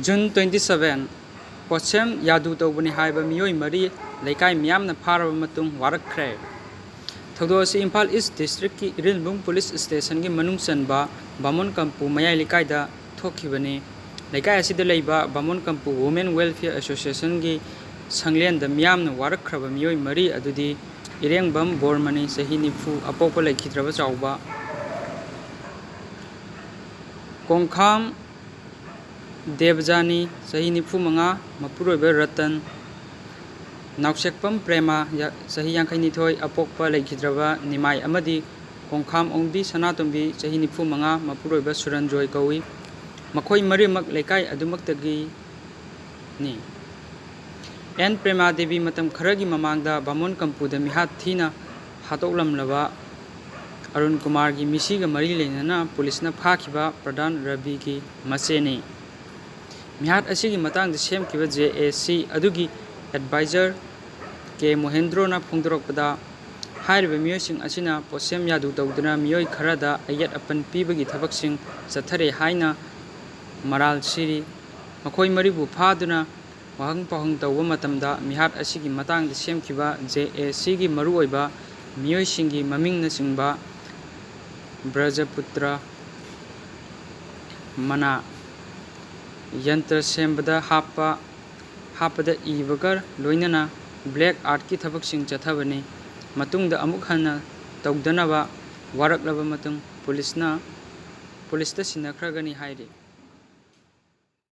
June 27 Posem Yadu Tobani Haiba Miyoi Mari Laikai Miamna Paramatung Warakre Thodosi Impal East District Ki Irilbung Police Station Ki Manung Sanba Bamon Kampu Maya Likaida Thokibani Laikai Asida Leiba Bamon Kampu Women Welfare Association Ki Sanglen the Miamna Warakraba Miyoi Mari Adudi Ireng Bam Bormani Sahinifu Apopa Laikitrava Chauba Kongkham Devjani Sahi Nifu Manga Mapurobe Ratan Nauksekpam Prema Sahi Yankai Nithoi Apokpa Laikhidrava Nimai Amadi Kongkham Ongbi Sanatombi Sahi Nifu Manga Mapurobe Suranjoy Kawi Makoi Marimak Laikai Adumaktagi Ni N Prema Devi Matam Kharagi Mamangda Bamon Kampuda Mihat Thina Hatoklam Lava Arun Kumar Gi Misiga Mari Lenana Police na Phakiba Pradhan Rabi Ki Maseni Mihat asigi matang the same kiba JAC adugi advisor ke Mohendro na phongdorokpada hairiba miyosing asina posem yadu tawduna miyoi kharada ayat apan pibagi thabaksing sathare haina maral siri makoi maribu phaduna wahang pahang tawwa matamda mihat asigi matang the same kiba JAC gi maru oiba miyoi singi maming na singba Brajaputra Mana Yantra Sembada Hapada Ivagar Loinana Black Art Ki Thabak Sing Chathabani Matung the Amukhana Tawdanava Waraklava Matung Police da Sinakragani Hairi